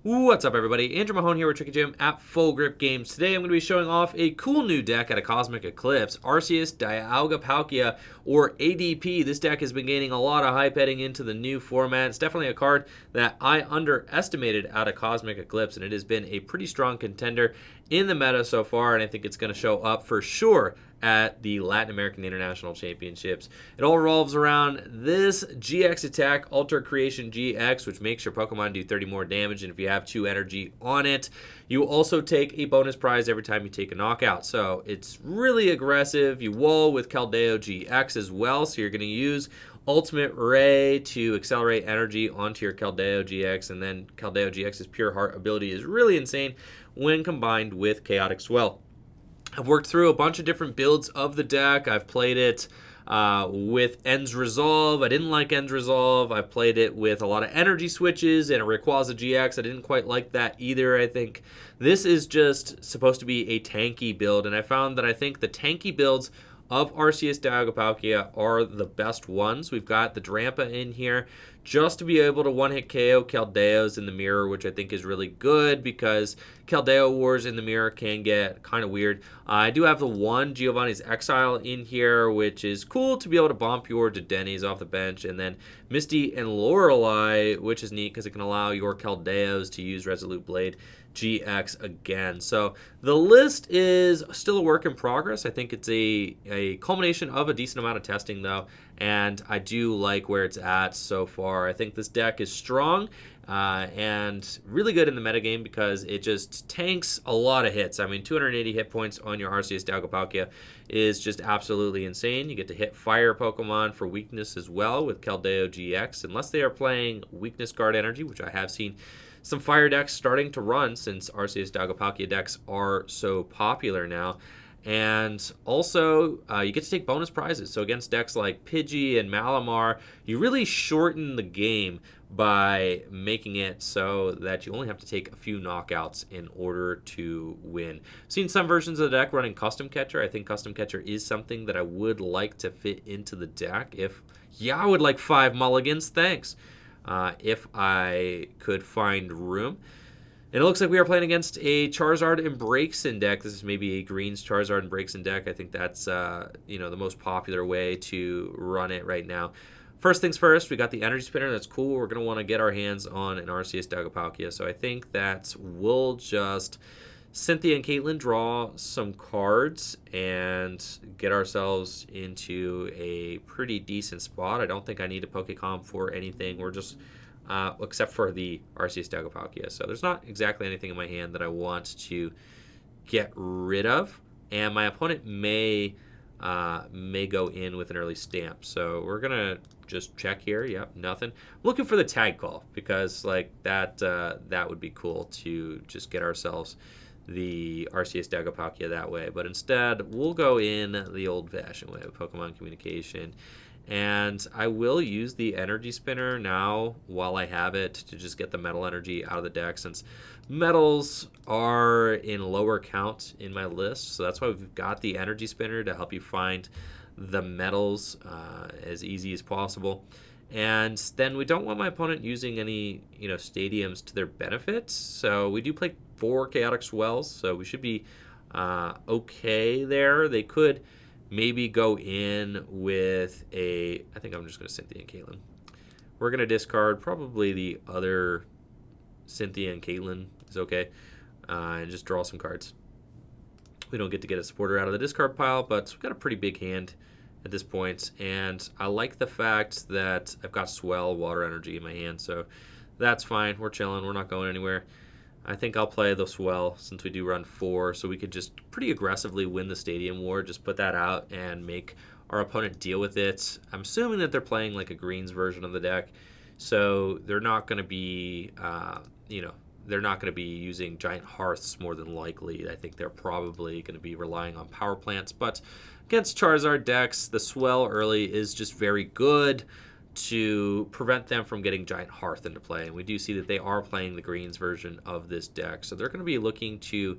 What's up, everybody? Andrew Mahone here with Tricky Jim at Full Grip Games. Today I'm going to be showing off a cool new deck at a Cosmic Eclipse, Arceus Dialga Palkia, or ADP. This deck has been gaining a lot of hype heading into the new format. It's definitely a card that I underestimated at a Cosmic Eclipse, and it has been a pretty strong contender in the meta so far, and I think it's going to show up for sure at the Latin American International Championships. It all revolves around this GX attack, Ultra Creation GX, which makes your Pokemon do 30 more damage, and if you have 2 energy on it, you also take a bonus prize every time you take a knockout. So it's really aggressive. You wall with Keldeo-GX as well, so you're going to use Ultimate Ray to accelerate energy onto your Keldeo-GX, and then Keldeo-GX's Pure Heart ability is really insane when combined with Chaotic Swell. I've worked through a bunch of different builds of the deck. I've played it with End's Resolve. I didn't like End's Resolve. I've played it with a lot of energy switches and a Rayquaza GX. I didn't quite like that either. I think this is just supposed to be a tanky build, and I found that I think the tanky builds of Arceus Dialga Palkia are the best ones. We've got the Drampa in here just to be able to one-hit KO Keldeos in the mirror, which I think is really good because Keldeo Wars in the mirror can get kind of weird. I do have the one Giovanni's Exile in here, which is cool to be able to bump your Dedennes off the bench, and then Misty and Lorelei, which is neat because it can allow your Keldeos to use Resolute Blade GX again. So the list is still a work in progress. I think it's a culmination of a decent amount of testing though, and I do like where it's at so far. I think this deck is strong and really good in the metagame because it just tanks a lot of hits. I mean, 280 hit points on your Arceus Dialga Palkia is just absolutely insane. You get to hit fire Pokemon for weakness as well with Keldeo-GX, unless they are playing Weakness Guard Energy, which I have seen some fire decks starting to run since Arceus Dialga Palkia decks are so popular now. And also, you get to take bonus prizes. So against decks like Pidgey and Malamar, you really shorten the game by making it so that you only have to take a few knockouts in order to win. I've seen some versions of the deck running Custom Catcher. I think Custom Catcher is something that I would like to fit into the deck. I would like 5 mulligans, thanks. If I could find room. And it looks like we are playing against a Charizard and Braixen deck. This is maybe a Greens Charizard and Braixen deck. I think that's the most popular way to run it right now. First things first, we got the Energy Spinner. That's cool. We're going to want to get our hands on an Arceus Dialga Palkia. So I think that we'll just Cynthia and Caitlin draw some cards and get ourselves into a pretty decent spot. I don't think I need a Pokécom for anything. We're just, except for the Arceus Dialga Palkia. So there's not exactly anything in my hand that I want to get rid of. And my opponent may go in with an early stamp. So we're going to just check here. Yep, nothing. I'm looking for the Tag Call because that would be cool to just get ourselves the Arceus Dialga Palkia that way, but instead we'll go in the old-fashioned way of Pokemon communication, and I will use the Energy Spinner now while I have it to just get the metal energy out of the deck, since metals are in lower count in my list, so that's why we've got the Energy Spinner to help you find the metals as easy as possible. And then we don't want my opponent using any, stadiums to their benefit. So we do play 4 Chaotic Swells, so we should be okay there. They could maybe go in with I think I'm just going to Cynthia and Caitlin. We're going to discard probably the other Cynthia and Caitlin is okay, and just draw some cards. We don't get to get a supporter out of the discard pile, but we've got a pretty big hand at this point, and I like the fact that I've got Swell Water Energy in my hand, so that's fine. We're chilling. We're not going anywhere. I think I'll play the Swell since we do run 4, so we could just pretty aggressively win the Stadium War, just put that out and make our opponent deal with it. I'm assuming that they're playing like a Greens version of the deck, so they're not going to be, they're not going to be using Giant Hearths more than likely. I think they're probably going to be relying on Power Plants, but against Charizard decks, the Swell early is just very good to prevent them from getting Giant Hearth into play. And we do see that they are playing the Greens version of this deck. So they're going to be looking to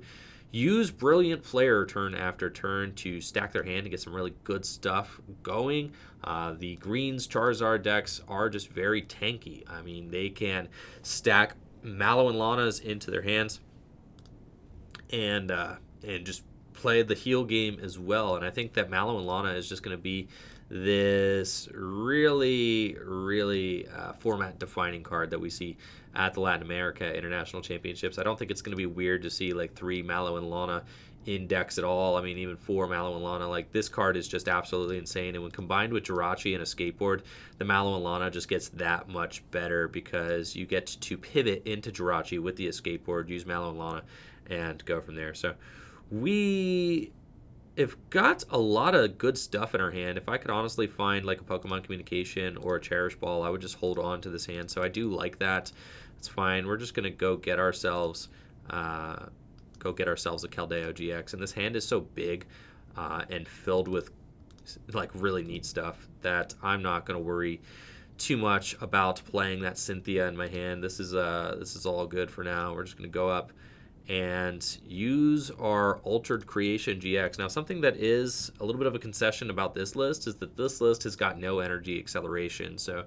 use Brilliant Flare turn after turn to stack their hand to get some really good stuff going. The Greens Charizard decks are just very tanky. I mean, they can stack Mallow and Lana's into their hands, and just play the heal game as well. And I think that Mallow and Lana is just going to be this really, really format-defining card that we see at the Latin America International Championships. I don't think it's going to be weird to see like 3 Mallow and Lana in decks at all. I mean, even 4 Mallow and Lana. Like, this card is just absolutely insane. And when combined with Jirachi and Escape Board, the Mallow and Lana just gets that much better because you get to pivot into Jirachi with the Escape Board, use Mallow and Lana, and go from there. So we have got a lot of good stuff in our hand. If I could honestly find like a Pokemon Communication or a Cherish Ball, I would just hold on to this hand. So I do like that. It's fine. We're just going to go get ourselves a Keldeo-GX. And this hand is so big and filled with like really neat stuff that I'm not going to worry too much about playing that Cynthia in my hand. This is all good for now. We're just going to go up and use our Altered Creation GX. Now, something that is a little bit of a concession about this list is that this list has got no energy acceleration. So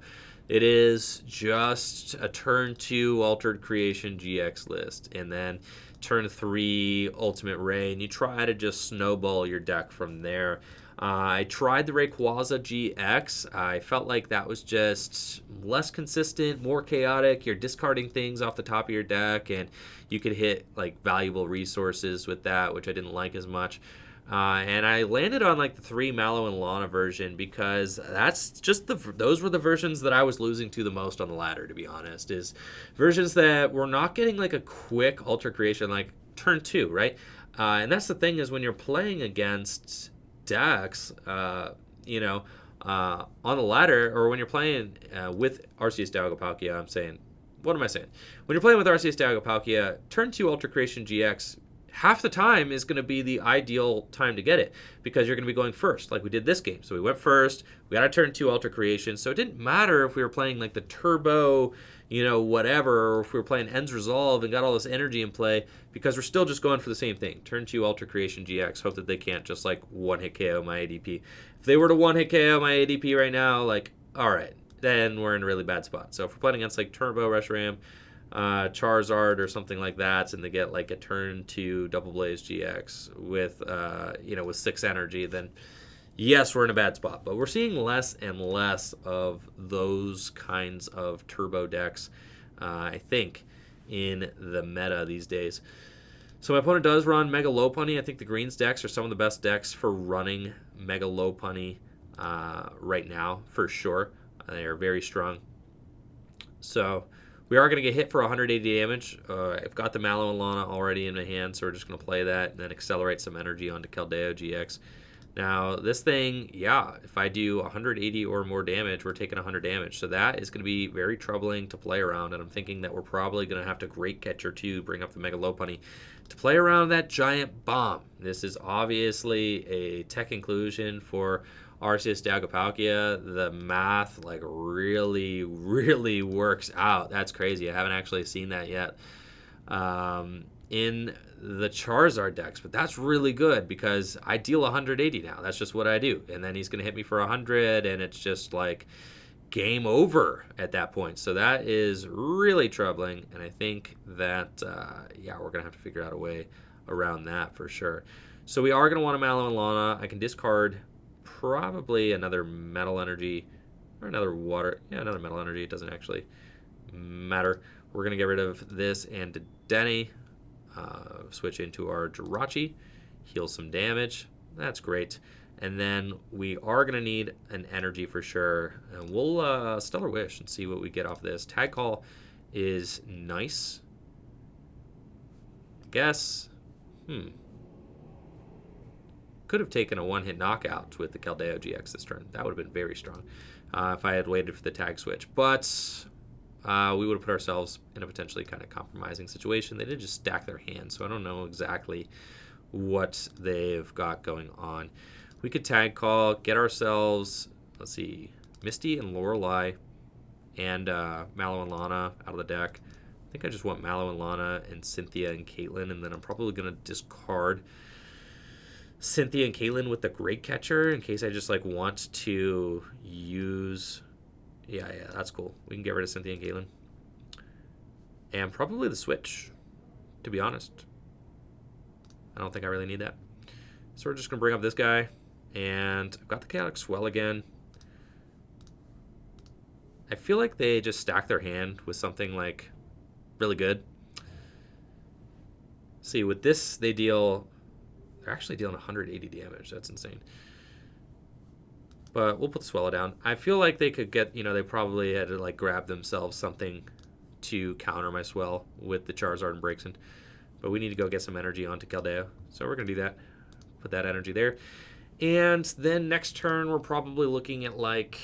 it is just a turn 2 Altered Creation GX list, and then turn 3 Ultimate Ray, and you try to just snowball your deck from there. I tried the Rayquaza GX. I felt like that was just less consistent, more chaotic. You're discarding things off the top of your deck, and you could hit like valuable resources with that, which I didn't like as much. And I landed on like the 3 Mallow and Lana version because that's just those were the versions that I was losing to the most on the ladder, to be honest, is versions that were not getting like a quick Ultra Creation like turn 2, right? And that's the thing, is when you're playing against decks, on the ladder, or when you're playing with Arceus Dialga Palkia, what am I saying? When you're playing with Arceus Dialga Palkia, turn 2 Ultra Creation GX, half the time is going to be the ideal time to get it because you're going to be going first, like we did this game. So we went first, we got a turn 2 Ultra Creation, so it didn't matter if we were playing like the Turbo, whatever, or if we were playing Ends Resolve and got all this energy in play, because we're still just going for the same thing. Turn 2 Ultra Creation GX, hope that they can't just like one-hit KO my ADP. If they were to one-hit KO my ADP right now, like, all right, then we're in a really bad spot. So if we're playing against like Turbo Reshiram, Charizard or something like that, and they get like a turn 2 Double Blaze GX with with 6 energy, then yes, we're in a bad spot. But we're seeing less and less of those kinds of turbo decks, I think, in the meta these days. So my opponent does run Mega Lopunny. I think the greens decks are some of the best decks for running Mega Lopunny right now, for sure. They are very strong. So we are going to get hit for 180 damage. I've got the Mallow and Lana already in my hand, so we're just going to play that and then accelerate some energy onto Keldeo-GX. Now, this thing, if I do 180 or more damage, we're taking 100 damage. So that is going to be very troubling to play around, and I'm thinking that we're probably going to have to Great Catcher 2, bring up the Mega Lopunny, to play around that giant bomb. This is obviously a tech inclusion for Arceus Dialga Palkia. The math really, really works out. That's crazy. I haven't actually seen that yet in the Charizard decks, but that's really good because I deal 180 now. That's just what I do. And then he's going to hit me for 100, and it's just like game over at that point. So that is really troubling, and I think that, we're going to have to figure out a way around that for sure. So we are going to want a Mallow and Lana. I can discard probably another Metal Energy or another Water. Yeah, another Metal Energy. It doesn't actually matter. We're going to get rid of this and Dedenne. Switch into our Jirachi. Heal some damage. That's great. And then we are going to need an energy for sure. And we'll Stellar Wish and see what we get off this. Tag Call is nice. I guess. Could have taken a one-hit knockout with the Keldeo-GX this turn. That would have been very strong if I had waited for the Tag Switch. But we would have put ourselves in a potentially kind of compromising situation. They did just stack their hands, so I don't know exactly what they've got going on. We could Tag Call, get ourselves, let's see, Misty and Lorelei and Mallow and Lana out of the deck. I think I just want Mallow and Lana and Cynthia and Caitlin, and then I'm probably going to discard Cynthia and Caitlin with the Great Catcher in case I just want to use... Yeah, that's cool. We can get rid of Cynthia and Caitlin. And probably the Switch, to be honest. I don't think I really need that. So we're just going to bring up this guy. And I've got the Chaotic Swell again. I feel like they just stack their hand with something like really good. See, with this, they're actually dealing 180 damage. That's insane. But we'll put the Swellow down. I feel like they could get, they probably had to like grab themselves something to counter my Swell with the Charizard and Braixen. But we need to go get some energy onto Keldeo. So we're going to do that. Put that energy there. And then next turn, we're probably looking at like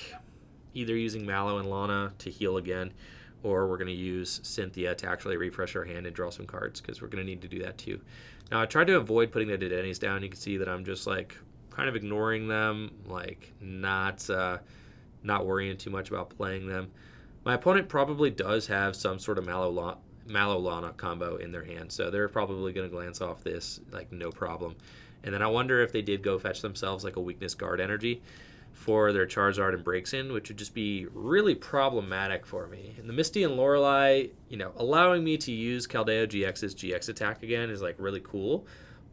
either using Mallow and Lana to heal again, or we're going to use Cynthia to actually refresh our hand and draw some cards, because we're going to need to do that too. Now, I tried to avoid putting the Dedennes down. You can see that I'm just like kind of ignoring them, like not worrying too much about playing them. My opponent probably does have some sort of Mallow Lana combo in their hand, so they're probably going to glance off this like no problem. And then I wonder if they did go fetch themselves like a weakness guard energy for their Charizard and Braixen, which would just be really problematic for me. And the Misty and Lorelei, allowing me to use Keldeo-GX's GX attack again is like really cool.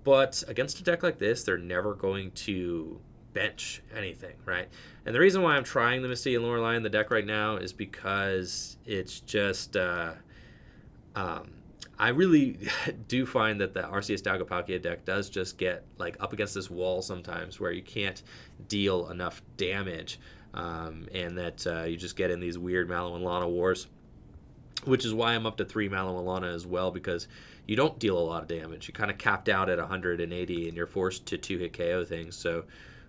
But against a deck like this, they're never going to bench anything, right? And the reason why I'm trying the Misty and Lorelei in the deck right now is because it's just I really do find that the Arceus Dialga Palkia deck does just get like up against this wall sometimes where you can't deal enough damage, and that you just get in these weird Mallow and Lana wars, which is why I'm up to 3 Mallow and Lana as well, because you don't deal a lot of damage. You kind of capped out at 180 and you're forced to 2-hit KO things. So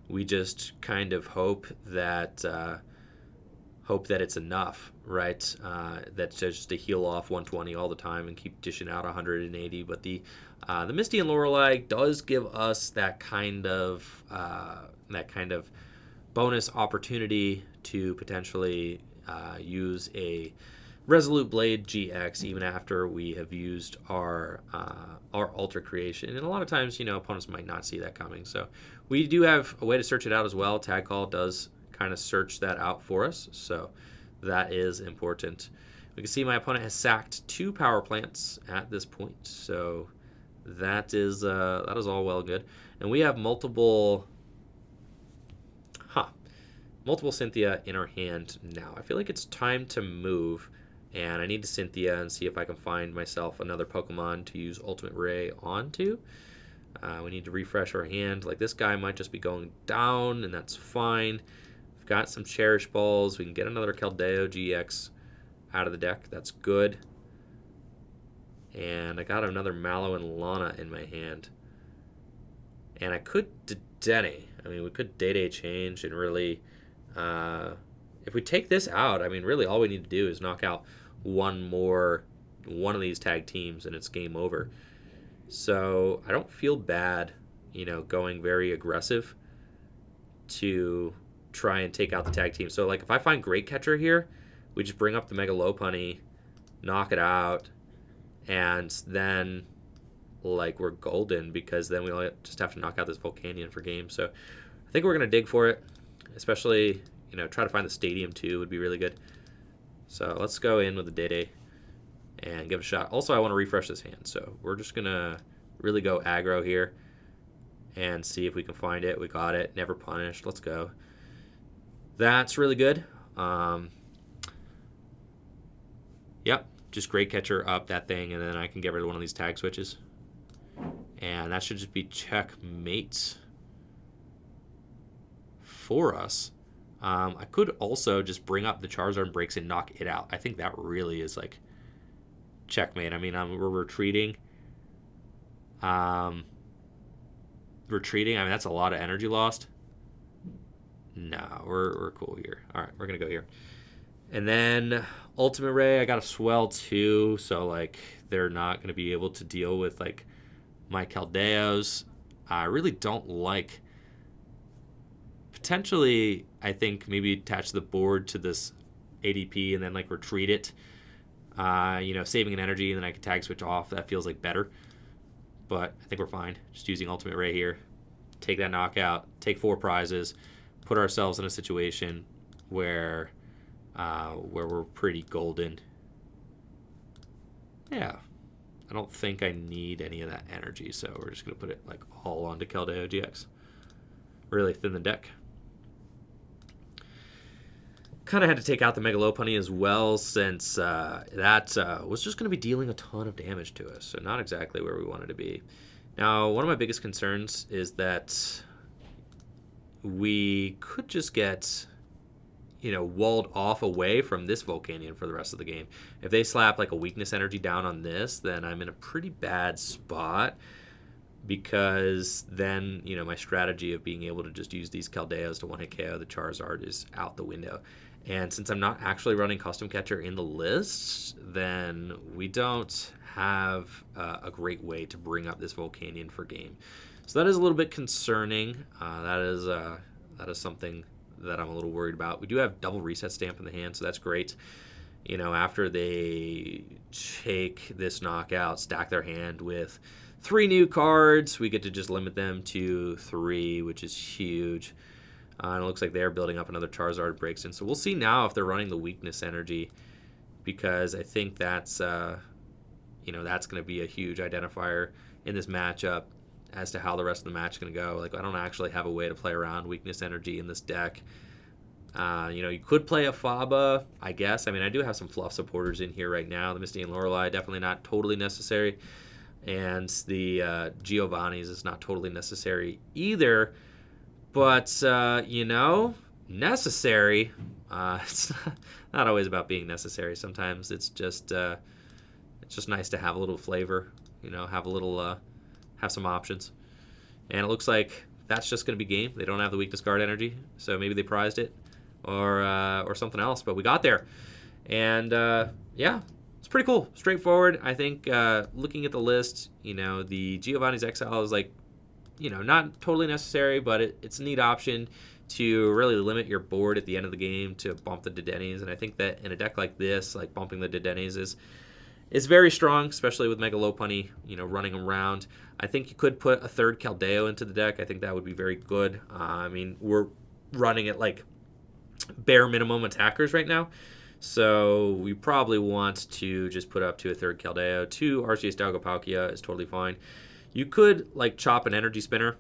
we just kind of hope that it's enough, right? That's just to heal off 120 all the time and keep dishing out 180. But the Misty and Lorelei does give us that kind of bonus opportunity to potentially use a Resolute Blade GX even after we have used our Alter Creation. And a lot of times, opponents might not see that coming. So we do have a way to search it out as well. Tag Call does kind of search that out for us, so that is important. We can see my opponent has sacked 2 power plants at this point, so that is all well and good. And we have multiple Cynthia in our hand now. I feel like it's time to move, and I need to Cynthia and see if I can find myself another Pokemon to use Ultimate Ray onto. We need to refresh our hand. Like, this guy might just be going down, and that's fine. We've got some Cherish Balls. We can get another Keldeo-GX out of the deck. That's good. And I got another Mallow and Lana in my hand. And I could Dedenne. I mean, we could Dedenne change and really... if we take this out, I mean, really all we need to do is knock out one of these tag teams and it's game over. So I don't feel bad, going very aggressive to try and take out the tag team. So, like, if I find Great Catcher here, we just bring up the Mega Lopunny, knock it out, and then, like, we're golden, because then we only just have to knock out this Volcanion for game. So I think we're going to dig for it, especially, try to find the Stadium too would be really good. So let's go in with the Dedenne and give it a shot. Also, I want to refresh this hand, so we're just going to really go aggro here and see if we can find it. We got it. Never punished. Let's go. That's really good. Yep, just Great Catcher up that thing, and then I can get rid of one of these tag switches. And that should just be checkmate for us. I could also just bring up the Charizard and Braixen and knock it out. I think that really is like checkmate. I mean, we're retreating. I mean, that's a lot of energy lost. No, we're cool here. All right, we're going to go here. And then Ultimate Ray, I got a Swell too, so like they're not going to be able to deal with like my Keldeos. I really don't like... Potentially, I think maybe attach the board to this ADP and then like retreat it. Saving an energy, and then I can tag switch off. That feels like better. But I think we're fine. Just using Ultimate Ray here. Take that knockout. Take 4 prizes. Put ourselves in a situation where we're pretty golden. Yeah. I don't think I need any of that energy, so we're just going to put it like all onto Keldeo-GX. Really thin the deck. Kind of had to take out the Mega Lopunny as well, since that was just going to be dealing a ton of damage to us, so not exactly where we wanted to be. Now, one of my biggest concerns is that we could just get, you know, walled off away from this Volcanion for the rest of the game. If they slap like a weakness energy down on this, then I'm in a pretty bad spot, because then, you know, my strategy of being able to just use these Keldeos to one-hit KO the Charizard is out the window. And since I'm not actually running Custom Catcher in the list, then we don't have a great way to bring up this Volcanion for game. So that is a little bit concerning. That is something that I'm a little worried about. We do have double Reset Stamp in the hand, so that's great. You know, after they take this knockout, stack their hand with 3 new cards, we get to just limit them to 3, which is huge. And it looks like they're building up another Charizard breaks in. So we'll see now if they're running the weakness energy, because I think that's, you know, that's going to be a huge identifier in this matchup as to how the rest of the match is going to go. Like, I don't actually have a way to play around weakness energy in this deck. You know, you could play a Faba, I guess. I mean, I do have some fluff supporters in here right now. The Misty and Lorelei, definitely not totally necessary. And the Giovanni's is not totally necessary either. But, you know, necessary. It's not always about being necessary. Sometimes it's just nice to have a little flavor, you know, have a little, have some options. And it looks like that's just going to be game. They don't have the weakness guard energy, so maybe they prized it or something else. But we got there. And, yeah, it's pretty cool. Straightforward. I think looking at the list, you know, the Giovanni's Exile is like, you know, not totally necessary, but it's a neat option to really limit your board at the end of the game to bump the Dedennes. And I think that in a deck like this, like bumping the Dedennes is very strong, especially with Mega Lopunny, you know, running around. I think you could put a 3rd Keldeo into the deck. I think that would be very good. I mean, we're running at like bare minimum attackers right now, so we probably want to just put up to a 3rd Keldeo. 2 Arceus Dialga Palkia is totally fine. You could, like, chop an Energy Spinner,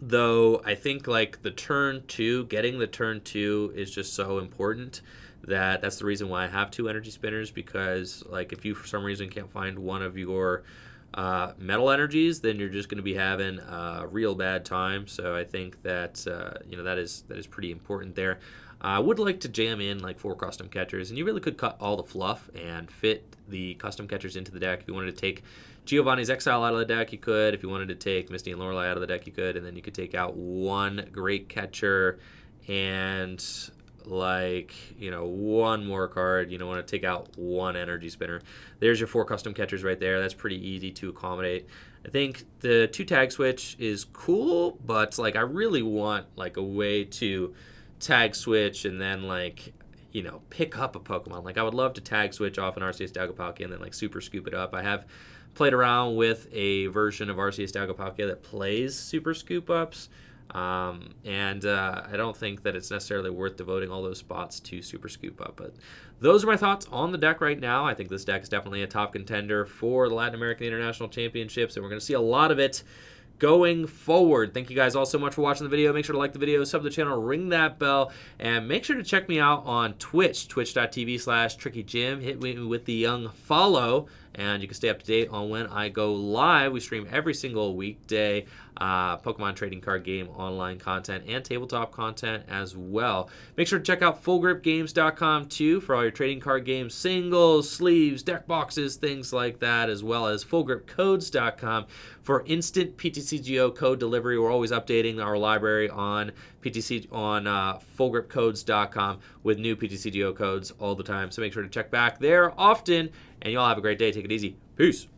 though I think, like, the turn 2, getting the turn 2 is just so important that's the reason why I have 2 Energy Spinners, because, like, if you for some reason can't find one of your metal energies, then you're just going to be having a real bad time. So I think that, you know, that is pretty important there. I would like to jam in like 4 custom catchers, and you really could cut all the fluff and fit the custom catchers into the deck. If you wanted to take Giovanni's Exile out of the deck, you could. If you wanted to take Misty and Lorelei out of the deck, you could. And then you could take out 1 Great Catcher and, like, you know, 1 more card. You don't want to take out 1 Energy Spinner. There's your 4 custom catchers right there. That's pretty easy to accommodate. I think the 2 Tag Switch is cool, but, like, I really want, like, a way to Tag Switch and then, like, you know, pick up a Pokemon. Like, I would love to Tag Switch off an Arceus Dialga Palkia and then, like, super scoop it up. I have played around with a version of Arceus Dialga Palkia that plays super scoop ups, and I don't think that it's necessarily worth devoting all those spots to super scoop up. But those are my thoughts on the deck right now. I think this deck is definitely a top contender for the Latin American International Championships, and we're going to see a lot of it going forward. Thank you guys all so much for watching the video. Make sure to like the video, sub to the channel, ring that bell, and make sure to check me out on Twitch, twitch.tv/TrickyJim. Hit me with the young follow, and you can stay up to date on when I go live. We stream every single weekday, Pokemon trading card game online content and tabletop content as well. Make sure to check out FullGripGames.com too for all your trading card games, singles, sleeves, deck boxes, things like that, as well as FullGripCodes.com for instant PTCGO code delivery. We're always updating our library on FullGripCodes.com with new PTCGO codes all the time. So make sure to check back there often, and y'all have a great day. Take it easy. Peace.